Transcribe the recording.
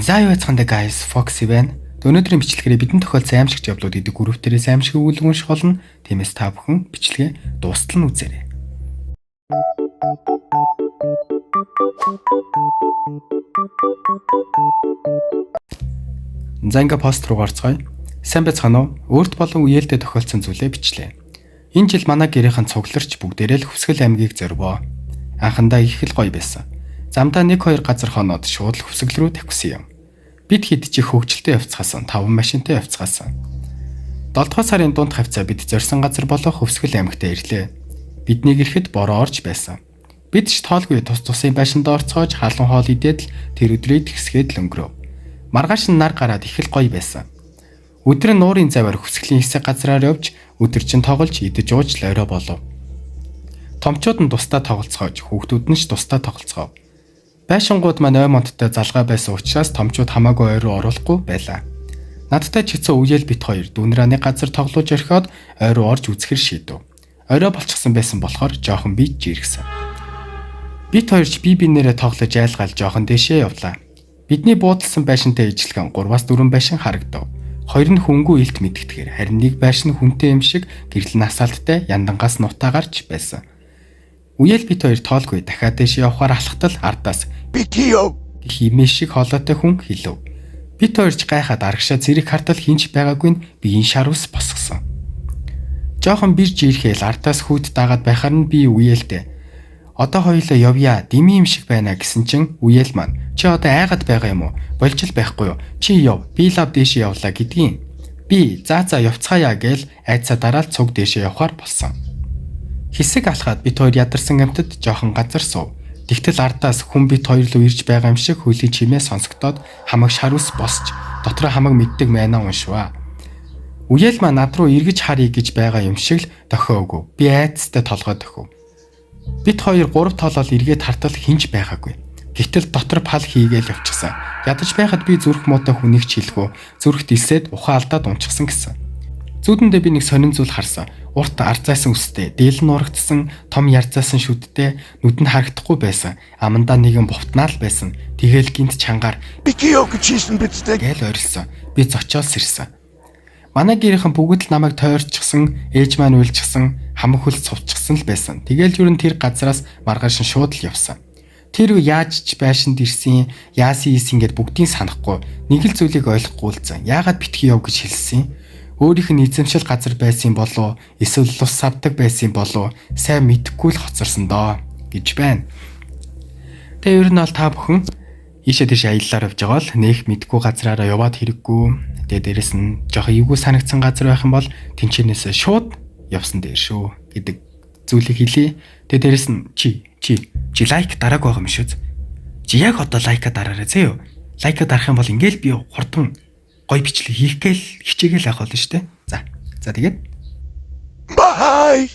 За юу яцхан дэ guys, Foxy байна. Өнөөдрийн бичлэгээр бидний тохиолдсон аимшигч явдлууд идэг групп дээрээс аимшиг өгүүлэг унших болно. Тиймээс та бүхэн бичлэгээ дуустал нь үзээрэй. За ингээ пост руу гарцгаая. Сайн байцгаана уу? Өөрт болон үеэлдээ тохиолдсон зүйлээ бичлээ. Энэ жил манай гэрийнхэн цугларч бүгдээрээ л Хүсгэл аймгийг зорвоо. Анхандаа их л гоё байсан. Замдаа 1-2 газар хоноод шууд л Хүсгэл рүү тавьсан юм. Бид хэд ч их хөвгчлөлтэй явцгаасан, 5 машинтай явцгаасан. 7 дугаар сарын дунд хавцаа бид зорьсон газар болох Хүсгэл аймагт ирлээ. Биднийг ирэхэд бороо орж байсан. Бид ч тоолгүй тус тусын байшинд орцоож халуун хоол идээд л тэр өдрийг тэгсгээд л өнгөрөв. Маргааш нь нар гараад их л гоё байсан. Өдөр нь нуурын заваар Хүсгэлийн хэсэг газраар явж өдөржин тоглож идэж ууж л орой болов. Томчууд нь тусдаа тоглоцгоож, хүүхдүүд нь ч тусдаа тоглоцгоо. Байшингууд маань ой монттой залгаа байсан учраас томчууд хамаагүй ой руу оруулахгүй байлаа. Надтай ч хэцүү үеэл бит хоёр дүүнрааны газар тоглож орхиод ой руу орж үзэхэр шийдэв. Орой болчихсон байсан болохоор жоохон бийж жиргсэн. Бит хоёрч бие биенээрээ тоглож айлгаал жоохон дэшээ явлаа. Бидний буудалсан байшинтай ижилхэн 3-4 байшин харагдав. Хоёр нь хөнгүү илт мэдгэтгэр харин нэг байшин хүнтэй юм шиг гэрэл насаалттай яндангаас нутаа гарч байсан. Үеэл бит хоёр тоолгүй дахиад дэшээ явахаар алхтал ардаас битийо гэх имээ шиг хоолойтой хүн хэлв. Бит хоёрч гайхаад арагшаа зэрэг хартал хинч байгаагүй нь биеийн шар ус босгосон. Жохон бирж ирэхэл ардаас хүүд дагаад байхаар нь би үеэлдээ. Одоо хоёулаа явъя, дими юм шиг байна гэсэн чин үеэл маань чи одоо айгаад байгаа юм уу? Болж л байхгүй юу? Чи яв, би лав дэшээ явлаа гэдгийг. Би за явцгаая гээл айцаа дараал цуг дэшээ явахаар болсон. Хэсэг алхаад бит хоёр ядарсан амтд жоохон газар суув. Тэгтэл ардаас хүн бит хоёр руу ирж байгаа юм шиг хөлийн чимээ сонсогдоод хамаг шар ус босч дотроо хамаг мэддэг майнаа уншваа. Үеэл маань над руу эргэж харъя гэж байгаа юм шиг л дохиогүй. Би айцтай толгой дохив. Бид хоёр 3 тоолол эргээд хартал хинж байгаагүй. Гэтэл дотор пал хийгээл явчихсан. Ядаж байхад би зүрх муутай хүнийг ч хэлэхүү. Зүрхт илсээд ухаан алдаад унчихсан гэсэн. Зүүдэндээ би нэг сонин зүйл харсан. Урт арзаасан үстэй, дээл нь урагдсан, том ярзаасан шүдтэй, нүд нь харагдахгүй байсан. Амандаа нэгэн бовтнаа л байсан. Тэгээл гинт чангаар битийо гэж хийсэн бидтэй гээл орилсон. Би зочоол сэрсэн. Манай гэрийнхэн бүгд л намайг тойрчихсан, ээж маань уйлчихсан, хамаг хөл цувчихсан л байсан. Тэгээл юу н тэр газраас маргааш нь шууд л явсан. Тэр яаж ч байшинд ирсэн, яасын ийс ингээд бүгдийг санахгүй, нэг л зүйлийг ойлгохгүй лцсан. Яагаад битгий яв гэж хэлсэн? Өөрийнх нь эзэмшил газар байсан болов, эсвэл лус савдаг байсан болов, сайн мэдэхгүй л хоцорсон доо гэж байна. Тэгээ ер нь бол та бүхэн ийшээ тийш аяллаар явж байгаа л нэх мэдэхгүй газраараа яваад хэрэггүй. Тэгээ дээрэс нь жоохон эвгүй санагдсан газар байх юм бол тэнчэнээс шууд явсан дээр шүү гэдэг зүйлийг хэлье. Тэгээ дээрэс нь чи лайк дарааг байгаа юм шүү. Чи яг одоо лайка дараарай зөө. Лайка дарах юм бол ингээл би хурдан гоё бичлэг хийх гээл хичээгээл авах болно шүү дээ. За тэгээд бай.